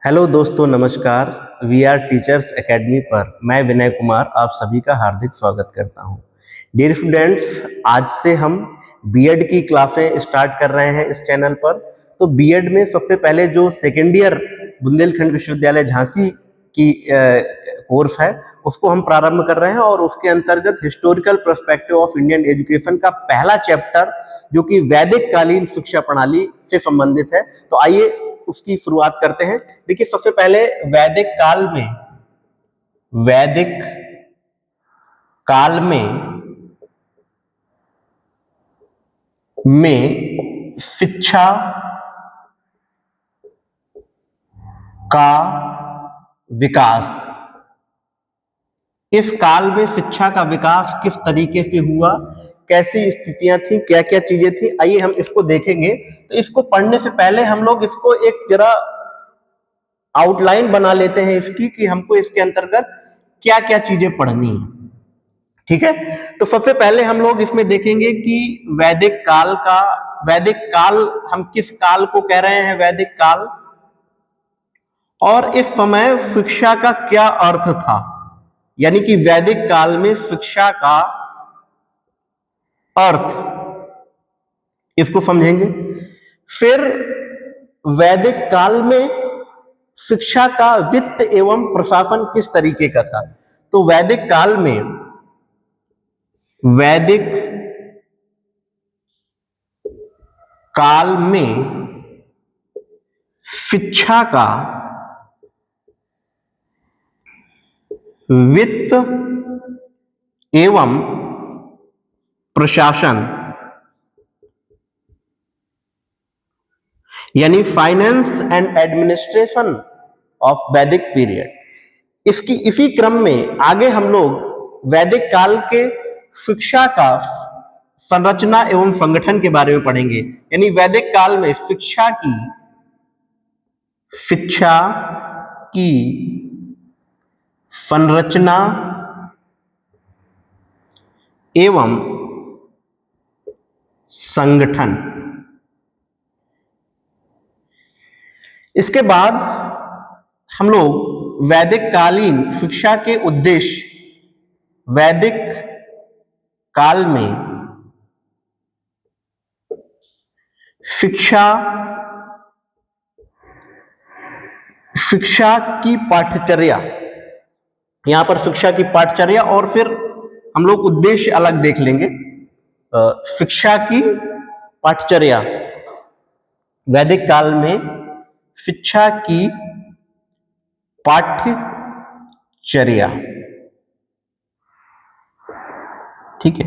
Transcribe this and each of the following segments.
Hello दोस्तों, नमस्कार। We are teachers academy पर मैं विनय कुमार आप सभी का हार्दिक स्वागत करता हूं। डियर स्टूडेंट्स, आज से हम बीएड की क्लासें स्टार्ट कर रहे हैं इस चैनल पर। तो बीएड में सबसे पहले जो सेकेंड ईयर बुंदेलखंड विश्वविद्यालय झांसी की कोर्स है उसको हम प्रारंभ कर रहे हैं और उसके अंतर्गत historical perspective of Indian education का पहला चैप्टर जो कि वैदिक कालीन शिक्षा प्रणाली से संबंधित है। तो आइए उसकी शुरुआत करते हैं। देखिए, सबसे पहले वैदिक काल में शिक्षा का विकास। इस काल में शिक्षा का विकास किस तरीके से हुआ, कैसी स्थितियां थी, क्या क्या चीजें थी, आइए हम इसको देखेंगे। तो इसको पढ़ने से पहले हम लोग इसको एक जरा आउटलाइन बना लेते हैं इसकी कि हमको इसके अंतर्गत क्या क्या चीजें पढ़नी है। ठीक है, तो सबसे पहले हम लोग इसमें देखेंगे कि वैदिक काल हम किस काल को कह रहे हैं, वैदिक काल, और इस समय शिक्षा का क्या अर्थ था, यानी कि वैदिक काल में शिक्षा का अर्थ, इसको समझेंगे। फिर वैदिक काल में शिक्षा का वित्त एवं प्रशासन किस तरीके का था। तो वैदिक काल में शिक्षा का वित्त एवं प्रशासन यानी फाइनेंस एंड एडमिनिस्ट्रेशन ऑफ वैदिक पीरियड, इसी क्रम में आगे हम लोग वैदिक काल के शिक्षा का संरचना एवं संगठन के बारे में पढ़ेंगे। यानी वैदिक काल में शिक्षा की संरचना एवं संगठन। इसके बाद हम लोग वैदिक कालीन शिक्षा के उद्देश्य, वैदिक काल में शिक्षा की पाठ्यचर्या, यहां पर शिक्षा की पाठ्यचर्या और फिर हम लोग उद्देश्य अलग देख लेंगे। शिक्षा की पाठ्यचर्या, वैदिक काल में शिक्षा की पाठ्यचर्या, ठीक है।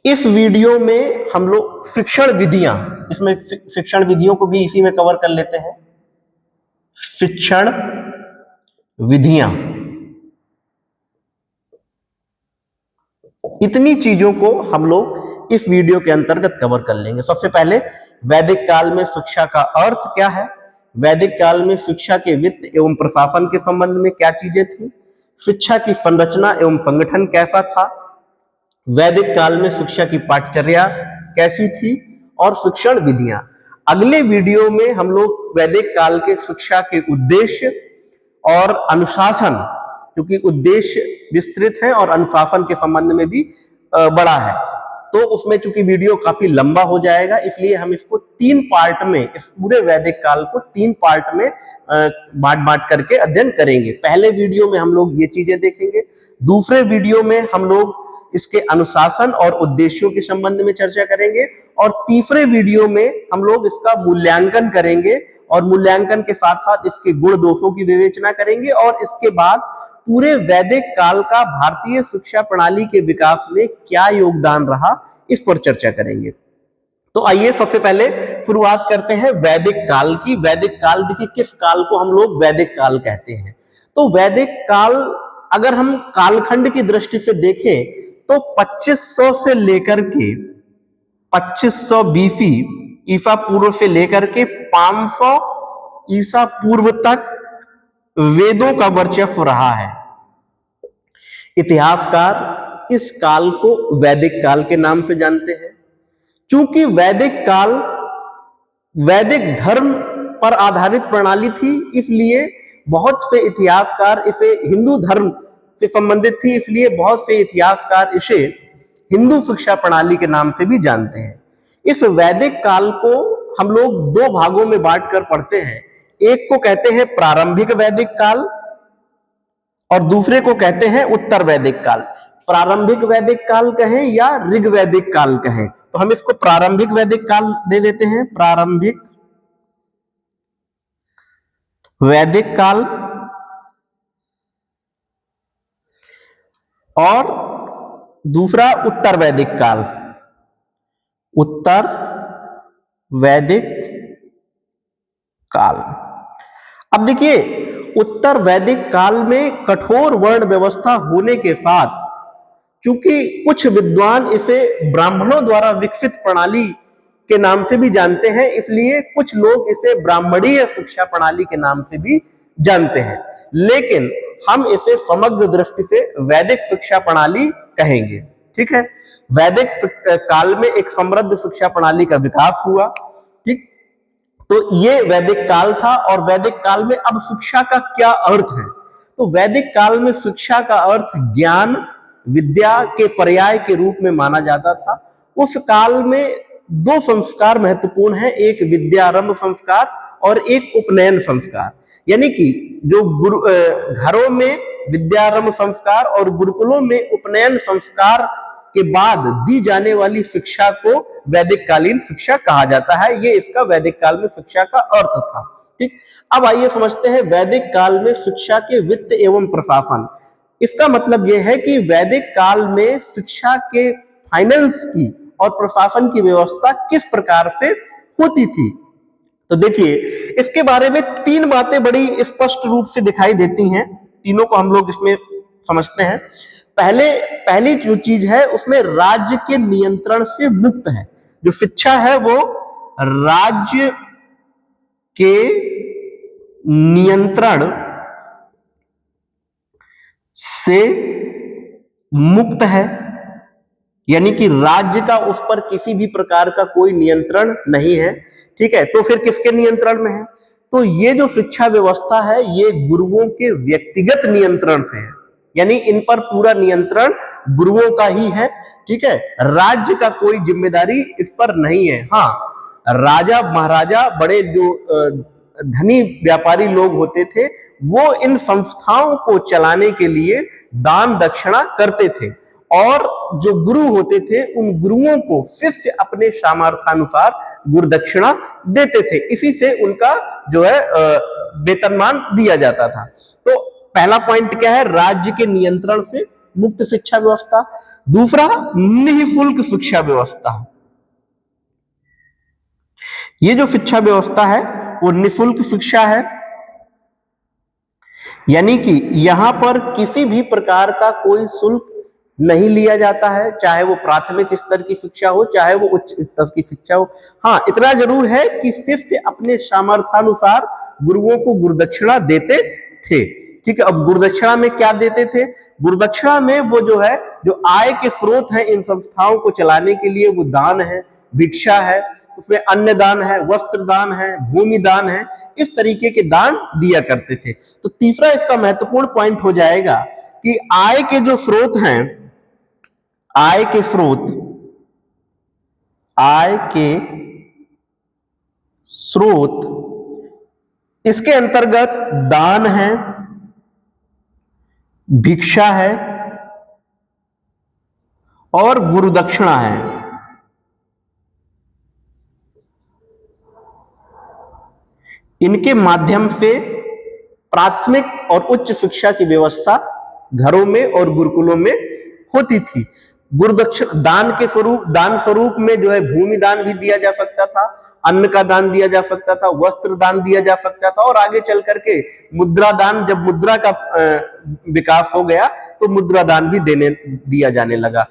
इस वीडियो में हम लोग शिक्षण विधियां, इसमें शिक्षण विधियों को भी इसी में कवर कर लेते हैं। शिक्षण विधियां, इतनी चीजों को हम लोग इस वीडियो के अंतर्गत कवर कर लेंगे। सबसे पहले वैदिक काल में शिक्षा का अर्थ क्या है, वैदिक काल में शिक्षा के वित्त एवं प्रशासन के संबंध में क्या चीजें थी, शिक्षा की संरचना एवं संगठन कैसा था, वैदिक काल में शिक्षा की पाठ्यचर्या कैसी थी, और शिक्षण विधियां। अगले वीडियो में हम लोग वैदिक काल के शिक्षा के उद्देश्य और अनुशासन, क्योंकि उद्देश्य विस्तृत है और अनुशासन के संबंध में भी बड़ा है, तो उसमें चूंकि वीडियो काफी लंबा हो जाएगा, इसलिए हम इसको 3 पार्ट में, इस पूरे वैदिक काल को 3 पार्ट में बांट करके अध्ययन करेंगे। पहले वीडियो में हम लोग ये चीजें देखेंगे, दूसरे वीडियो में हम लोग इसके अनुशासन और उद्देश्यों के संबंध में चर्चा करेंगे, और तीसरे वीडियो में हम लोग इसका मूल्यांकन करेंगे और मूल्यांकन के साथ साथ इसके गुण दोषों की विवेचना करेंगे, और इसके बाद पूरे वैदिक काल का भारतीय शिक्षा प्रणाली के विकास में क्या योगदान रहा, इस पर चर्चा करेंगे। तो आइए सबसे पहले शुरुआत करते हैं वैदिक काल की। वैदिक काल, देखिए किस काल को हम लोग वैदिक काल कहते हैं। तो वैदिक काल अगर हम कालखंड की दृष्टि से देखें तो 2500 से लेकर के 2500 बीसी ईसा पूर्व से लेकर के 500 ईसा पूर्व तक वेदों का वर्चस्व रहा है। इतिहासकार इस काल को वैदिक काल के नाम से जानते हैं, क्योंकि वैदिक काल वैदिक धर्म पर आधारित प्रणाली थी, इसलिए बहुत से इतिहासकार इसे हिंदू धर्म से संबंधित थी, इसलिए बहुत से इतिहासकार इसे हिंदू शिक्षा प्रणाली के नाम से भी जानते हैं। इस वैदिक काल को हम लोग दो भागों में बांटकर पढ़ते हैं। एक को कहते हैं प्रारंभिक वैदिक काल और दूसरे को कहते हैं उत्तर वैदिक काल। प्रारंभिक वैदिक काल कहें या ऋग वैदिक काल कहें, तो हम इसको प्रारंभिक वैदिक काल दे देते हैं। प्रारंभिक वैदिक काल और दूसरा उत्तर वैदिक काल। उत्तर वैदिक काल। अब देखिए, उत्तर वैदिक काल में कठोर वर्ण व्यवस्था होने के साथ, चूंकि कुछ विद्वान इसे ब्राह्मणों द्वारा विकसित प्रणाली के नाम से भी जानते हैं, इसलिए कुछ लोग इसे ब्राह्मणीय शिक्षा प्रणाली के नाम से भी जानते हैं, लेकिन हम इसे समग्र दृष्टि से वैदिक शिक्षा प्रणाली कहेंगे। ठीक है, वैदिक काल में एक समृद्ध शिक्षा प्रणाली का विकास हुआ। ठीक, तो ये वैदिक काल था। और वैदिक काल में अब शिक्षा का क्या अर्थ है, तो वैदिक काल में शिक्षा का अर्थ ज्ञान विद्या के पर्याय के रूप में माना जाता था। उस काल में दो संस्कार महत्वपूर्ण हैं, एक विद्यारंभ संस्कार और एक उपनयन संस्कार। यानी कि जो घरों में विद्यारंभ संस्कार और गुरुकुलों में उपनयन संस्कार के बाद दी जाने वाली शिक्षा को वैदिक कालीन शिक्षा कहा जाता है। ये इसका वैदिक काल में शिक्षा का अर्थ था। ठीक, अब आइए समझते हैं वैदिक काल में शिक्षा के वित्त एवं प्रशासन। इसका मतलब यह है कि वैदिक काल में शिक्षा के फाइनेंस की और प्रशासन की व्यवस्था किस प्रकार से होती थी। तो देखिए, इसके बारे में तीन बातें बड़ी स्पष्ट रूप से दिखाई देती हैं, तीनों को हम लोग इसमें समझते हैं। पहली जो चीज है उसमें राज्य के नियंत्रण से मुक्त है। जो शिक्षा है वो राज्य के नियंत्रण से मुक्त है, यानी कि राज्य का उस पर किसी भी प्रकार का कोई नियंत्रण नहीं है। ठीक है, तो फिर किसके नियंत्रण में है, तो ये जो शिक्षा व्यवस्था है ये गुरुओं के व्यक्तिगत नियंत्रण से है, यानी इन पर पूरा नियंत्रण गुरुओं का ही है। ठीक है, राज्य का कोई जिम्मेदारी इस पर नहीं है। हाँ, राजा महाराजा बड़े जो धनी व्यापारी लोग होते थे वो इन संस्थाओं को चलाने के लिए दान दक्षिणा करते थे, और जो गुरु होते थे उन गुरुओं को शिष्य अपने सामर्थ्यानुसार गुरु दक्षिणा देते थे। इसी से उनका जो है वेतनमान दिया जाता था। तो पहला पॉइंट क्या है, राज्य के नियंत्रण से मुक्त शिक्षा व्यवस्था। दूसरा, निःशुल्क शिक्षा व्यवस्था। ये जो शिक्षा व्यवस्था है वो निःशुल्क शिक्षा है, यानी कि यहां पर किसी भी प्रकार का कोई शुल्क नहीं लिया जाता है, चाहे वो प्राथमिक स्तर की शिक्षा हो चाहे वो उच्च स्तर की शिक्षा हो। हाँ, इतना जरूर है कि शिष्य अपने सामर्थ्यानुसार गुरुओं को गुरुदक्षिणा देते थे। ठीक है, अब गुरुदक्षिणा में क्या देते थे, गुरुदक्षिणा में वो जो है जो आय के स्रोत है इन संस्थाओं को चलाने के लिए, वो दान है, भिक्षा है, उसमें अन्न दान है, वस्त्र दान है, भूमि दान है, इस तरीके के दान दिया करते थे। तो तीसरा इसका महत्वपूर्ण पॉइंट हो जाएगा कि आय के जो स्रोत हैं, आय के स्रोत इसके अंतर्गत दान है, भिक्षा है और गुरुदक्षिणा है। इनके माध्यम से प्राथमिक और उच्च शिक्षा की व्यवस्था घरों में और गुरुकुलों में होती थी। गुरुदक्षिणा दान स्वरूप में जो है भूमि दान भी दिया जा सकता था, अन्न का दान दिया जा सकता था, वस्त्र दान दिया जा सकता था, और आगे चल करके मुद्रा दान, जब मुद्रा का विकास हो गया तो मुद्रा दान भी दिया जाने लगा।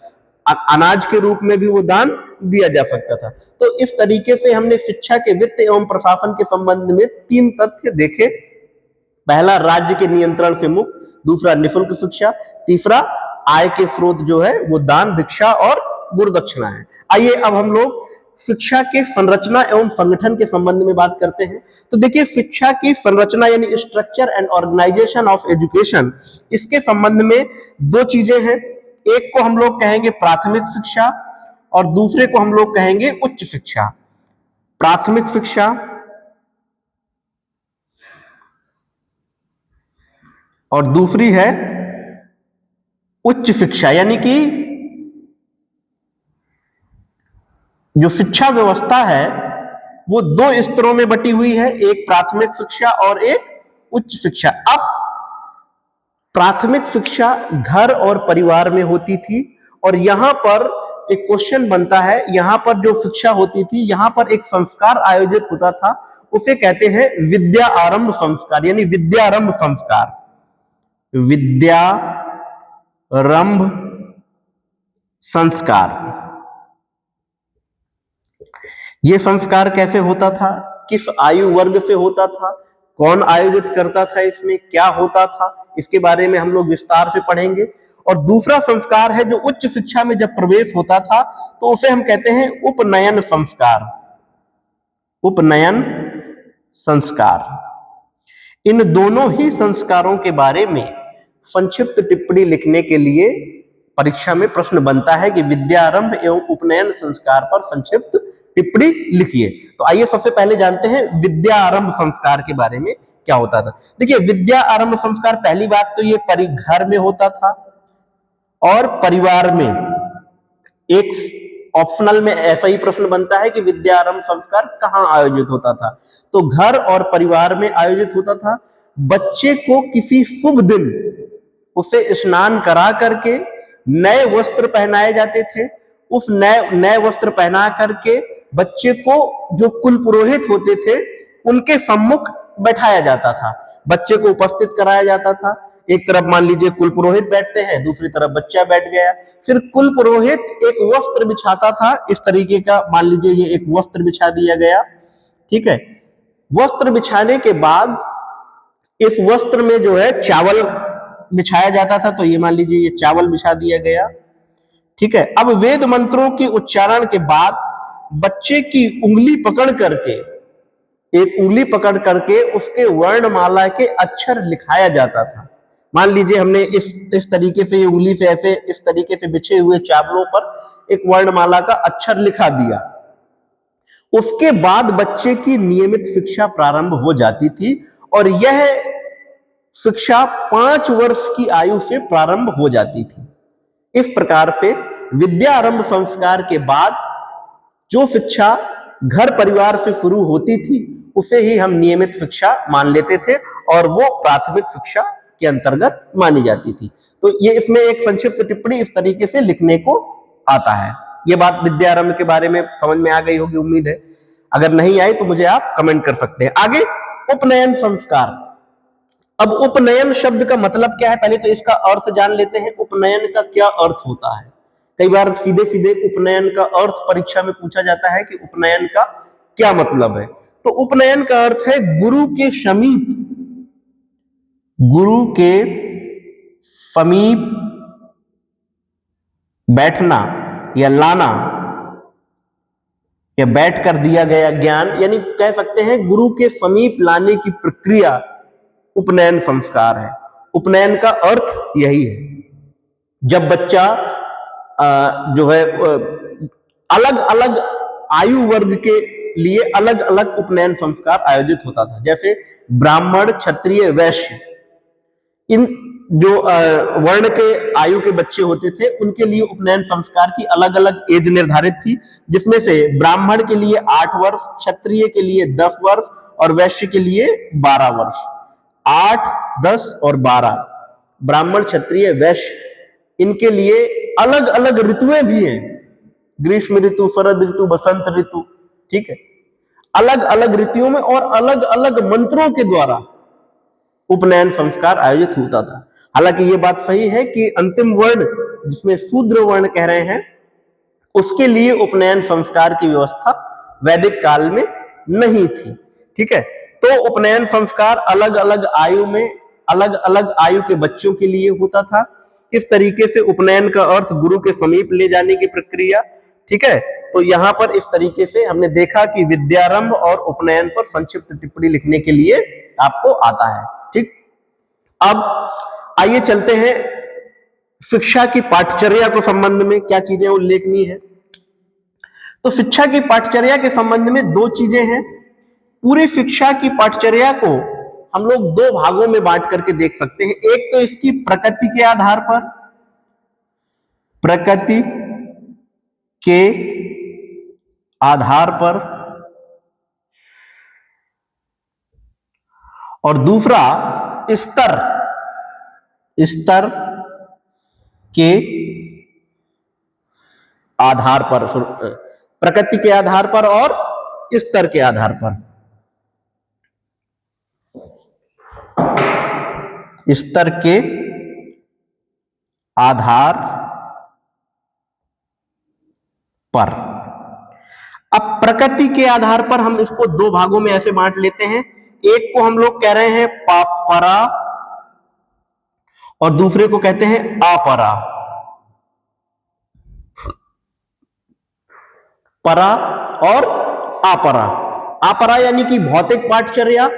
अनाज के रूप में भी वो दान दिया जा सकता था। तो इस तरीके से हमने शिक्षा के वित्त एवं प्रशासन के संबंध में तीन तथ्य देखे। पहला, राज्य के नियंत्रण से मुक्त, दूसरा निःशुल्क शिक्षा, तीसरा आय के स्रोत जो है वो दान, भिक्षा और गुरुदक्षिणा है। आइए अब हम लोग शिक्षा के संरचना एवं संगठन के संबंध में बात करते हैं। तो देखिए, शिक्षा की संरचना यानी structure and organisation of education, इसके संबंध में दो चीजें हैं। एक को हम लोग कहेंगे प्राथमिक शिक्षा और दूसरे को हम लोग कहेंगे उच्च शिक्षा। प्राथमिक शिक्षा और दूसरी है उच्च शिक्षा, यानी कि जो शिक्षा व्यवस्था है वो दो स्तरों में बटी हुई है, एक प्राथमिक शिक्षा और एक उच्च शिक्षा। अब प्राथमिक शिक्षा घर और परिवार में होती थी और यहां पर एक क्वेश्चन बनता है, यहां पर जो शिक्षा होती थी, यहां पर एक संस्कार आयोजित होता था, उसे कहते हैं विद्या आरंभ संस्कार, यानी विद्यारंभ संस्कार। विद्यारंभ संस्कार, यह संस्कार कैसे होता था, किस आयु वर्ग से होता था, कौन आयोजित करता था, इसमें क्या होता था, इसके बारे में हम लोग विस्तार से पढ़ेंगे। और दूसरा संस्कार है जो उच्च शिक्षा में जब प्रवेश होता था तो उसे हम कहते हैं उपनयन संस्कार। उपनयन संस्कार। इन दोनों ही संस्कारों के बारे में संक्षिप्त टिप्पणी लिखने के लिए परीक्षा में प्रश्न बनता है कि विद्यारंभ एवं उपनयन संस्कार पर संक्षिप्त टिप्पणी लिखिए। तो आइए सबसे पहले जानते हैं विद्यारंभ संस्कार के बारे में क्या होता था। देखिए, विद्या आरंभ संस्कार, पहली बात तो ये घर में होता था और परिवार में। एक ऑप्शनल में ऐसा ही प्रश्न बनता है कि विद्यारंभ संस्कार कहां आयोजित होता था, तो घर और परिवार में आयोजित होता था। बच्चे को किसी शुभ दिन उसे स्नान करा करके नए वस्त्र पहनाए जाते थे। उस नए वस्त्र पहना करके बच्चे को जो कुल पुरोहित होते थे उनके सम्मुख बैठाया जाता था, बच्चे को उपस्थित कराया जाता था। एक तरफ मान लीजिए कुल पुरोहित बैठते हैं, दूसरी तरफ बच्चा बैठ गया। फिर कुल पुरोहित एक वस्त्र बिछाता था, इस तरीके का, मान लीजिए ये एक वस्त्र बिछा दिया गया, ठीक है। वस्त्र बिछाने के बाद इस वस्त्र में जो है चावल बिछाया जाता था, तो ये मान लीजिए ये चावल बिछा दिया गया, ठीक है। अब वेद मंत्रों के उच्चारण के बाद बच्चे की उंगली पकड़ करके, एक उंगली पकड़ करके उसके वर्णमाला के अक्षर लिखाया जाता था। मान लीजिए हमने इस तरीके से उंगली से ऐसे इस तरीके से बिछे हुए चावलों पर एक वर्णमाला का अक्षर लिखा दिया। उसके बाद बच्चे की नियमित शिक्षा प्रारंभ हो जाती थी और यह शिक्षा 5 वर्ष की आयु से प्रारंभ हो जाती थी। इस प्रकार से विद्यारंभ संस्कार के बाद जो शिक्षा घर परिवार से शुरू होती थी उसे ही हम नियमित शिक्षा मान लेते थे और वो प्राथमिक शिक्षा के अंतर्गत मानी जाती थी। तो ये इसमें एक संक्षिप्त टिप्पणी इस तरीके से लिखने को आता है। ये बात विद्यारंभ के बारे में समझ में आ गई होगी, उम्मीद है। अगर नहीं आई तो मुझे आप कमेंट कर सकते हैं। आगे उपनयन संस्कार। अब उपनयन शब्द का मतलब क्या है, पहले तो इसका अर्थ जान लेते हैं। उपनयन का क्या अर्थ होता है? कई बार सीधे सीधे उपनयन का अर्थ परीक्षा में पूछा जाता है कि उपनयन का क्या मतलब है। तो उपनयन का अर्थ है गुरु के समीप, गुरु के समीप बैठना या लाना या बैठ कर दिया गया ज्ञान, यानी कह सकते हैं गुरु के समीप लाने की प्रक्रिया उपनयन संस्कार है। उपनयन का अर्थ यही है। जब बच्चा जो है अलग अलग आयु वर्ग के लिए अलग अलग उपनयन संस्कार आयोजित होता था। जैसे ब्राह्मण, क्षत्रिय, वैश्य, इन जो वर्ण के आयु के बच्चे होते थे उनके लिए उपनयन संस्कार की अलग अलग एज निर्धारित थी, जिसमें से ब्राह्मण के लिए 8 वर्ष, क्षत्रिय के लिए 10 वर्ष और वैश्य के लिए 12 वर्ष। 8, 10 और 12 ब्राह्मण, क्षत्रिय, वैश्य, इनके लिए अलग अलग ऋतुएं भी हैं। ग्रीष्म ऋतु, शरद ऋतु, बसंत ऋतु, ठीक है। अलग अलग ऋतुओं में और अलग अलग मंत्रों के द्वारा उपनयन संस्कार आयोजित होता था। हालांकि ये बात सही है कि अंतिम वर्ण जिसमें शूद्र वर्ण कह रहे हैं उसके लिए उपनयन संस्कार की व्यवस्था वैदिक काल में नहीं थी, ठीक है। तो उपनयन संस्कार अलग अलग आयु में अलग अलग आयु के बच्चों के लिए होता था। इस तरीके से उपनयन का अर्थ गुरु के समीप ले जाने की प्रक्रिया, ठीक है। तो यहाँ पर इस तरीके से हमने देखा कि विद्यारंभ और उपनयन पर संक्षिप्त टिप्पणी लिखने के लिए आपको आता है। ठीक, अब आइए चलते हैं शिक्षा की पाठचर्या को संबंध में क्या चीजें उल्लेखनीय है। तो शिक्षा की पाठचर्या के संबंध में दो चीजें हैं। पूरी शिक्षा की पाठचर्या को हम लोग दो भागों में बांट करके देख सकते हैं। एक तो इसकी प्रकृति के आधार पर, प्रकृति के आधार पर, और दूसरा स्तर, स्तर के आधार पर, प्रकृति के आधार पर और स्तर के आधार पर, स्तर के आधार पर। अब प्रकृति के आधार पर हम इसको दो भागों में ऐसे बांट लेते हैं। एक को हम लोग कह रहे हैं परा और दूसरे को कहते हैं अपरा। परा और अपरा। अपरा यानी कि भौतिक पाठचर्या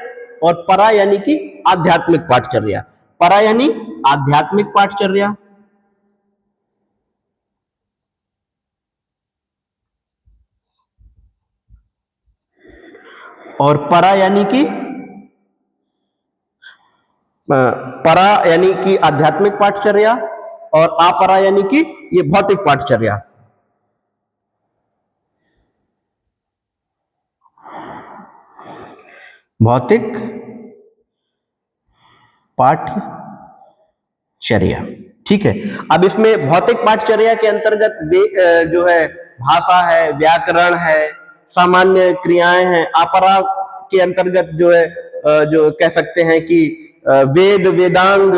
और परा यानी कि आध्यात्मिक पाठचर्या। परा यानी आध्यात्मिक पाठचर्या और परा यानी कि आध्यात्मिक पाठचर्या और अपरा यानी कि ये भौतिक पाठचर्या। भौतिक पाठचर्या, ठीक है। अब इसमें भौतिक पाठचर्या के अंतर्गत जो है भाषा है, व्याकरण है, सामान्य क्रियाएं हैं। अपरा के अंतर्गत जो है जो कह सकते हैं कि वेद, वेदांग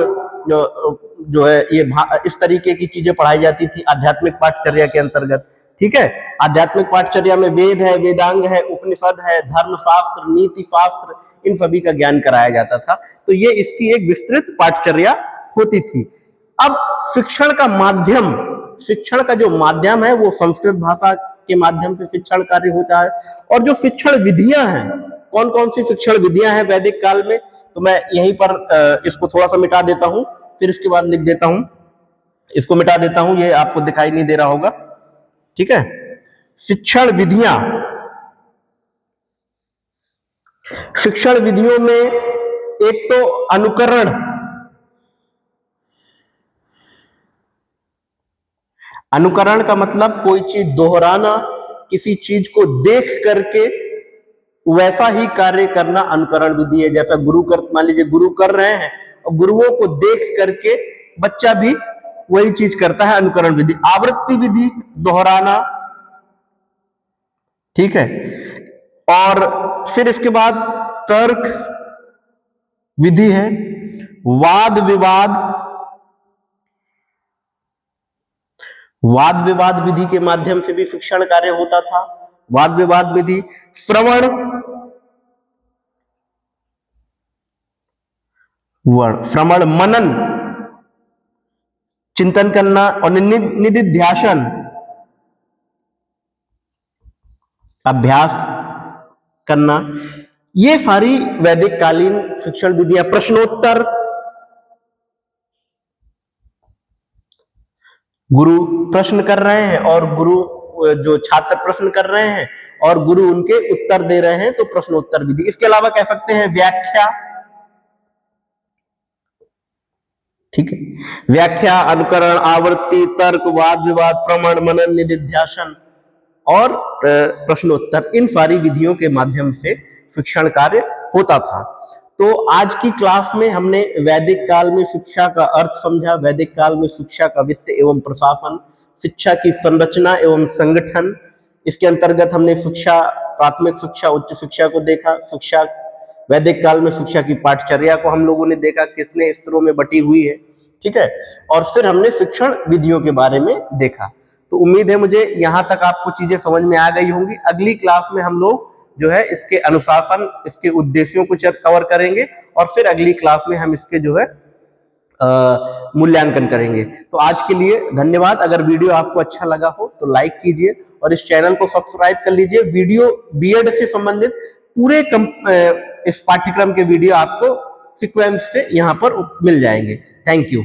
जो है ये इस तरीके की चीजें पढ़ाई जाती थी आध्यात्मिक पाठचर्या के अंतर्गत। ठीक है, आध्यात्मिक पाठचर्या में वेद है, वेदांग है, उपनिषद है, धर्मशास्त्र, नीति शास्त्र, इन सभी का ज्ञान कराया जाता था। तो ये इसकी एक विस्तृत पाठचर्या होती थी। अब शिक्षण का माध्यम, शिक्षण का जो माध्यम है वो संस्कृत भाषा के माध्यम से शिक्षण कार्य होता है। और जो शिक्षण विधियां हैं, कौन कौन सी शिक्षण विधियां हैं वैदिक काल में, तो मैं यहीं पर इसको थोड़ा सा मिटा देता हूं, फिर इसके बाद लिख देता हूं। इसको मिटा देता हूं, ये आपको दिखाई नहीं दे रहा होगा। ठीक है, शिक्षण विधियां, शिक्षण विधियों में एक तो अनुकरण, अनुकरण का मतलब कोई चीज दोहराना, किसी चीज को देख करके वैसा ही कार्य करना अनुकरण विधि है। जैसा मान लीजिए गुरु कर रहे हैं और गुरुओं को देख करके बच्चा भी वही चीज करता है, अनुकरण विधि। आवृत्ति विधि, दोहराना, ठीक है। और फिर इसके बाद तर्क विधि है, वाद विवाद, वाद विवाद विधि के माध्यम से भी शिक्षण कार्य होता था। वाद विवाद विधि, श्रवण, श्रवण, मनन, चिंतन करना, और निधिध्यासन, अभ्यास करना, ये सारी वैदिक कालीन शिक्षण विधियां। प्रश्नोत्तर, गुरु प्रश्न कर रहे हैं और गुरु जो छात्र प्रश्न कर रहे हैं और गुरु उनके उत्तर दे रहे हैं, तो प्रश्नोत्तर विधि। इसके अलावा कह सकते हैं व्याख्या, ठीक है, व्याख्या, अनुकरण, आवृत्ति, तर्क, वाद विवाद, श्रवण, मनन, निधिध्यासन और प्रश्नोत्तर, इन सारी विधियों के माध्यम से शिक्षण कार्य होता था। तो आज की क्लास में हमने वैदिक काल में शिक्षा का अर्थ समझा, वैदिक काल में शिक्षा का वित्त एवं प्रशासन, शिक्षा की संरचना एवं संगठन, इसके अंतर्गत हमने शिक्षा, प्राथमिक शिक्षा, उच्च शिक्षा को देखा। शिक्षा, वैदिक काल में शिक्षा की पाठचर्या को हम लोगों ने देखा कितने स्तरों में बटी हुई है, ठीक है। और फिर हमने शिक्षण विधियों के बारे में देखा। तो उम्मीद है मुझे यहाँ तक आपको चीजें समझ में आ गई होंगी। अगली क्लास में हम लोग जो है इसके अनुशासन, इसके उद्देश्यों को कवर करेंगे और फिर अगली क्लास में हम इसके जो है मूल्यांकन करेंगे। तो आज के लिए धन्यवाद। अगर वीडियो आपको अच्छा लगा हो तो लाइक कीजिए और इस चैनल को सब्सक्राइब कर लीजिए। वीडियो बीएड से संबंधित पूरे इस पाठ्यक्रम के वीडियो आपको सीक्वेंस से यहाँ पर मिल जाएंगे। Thank you.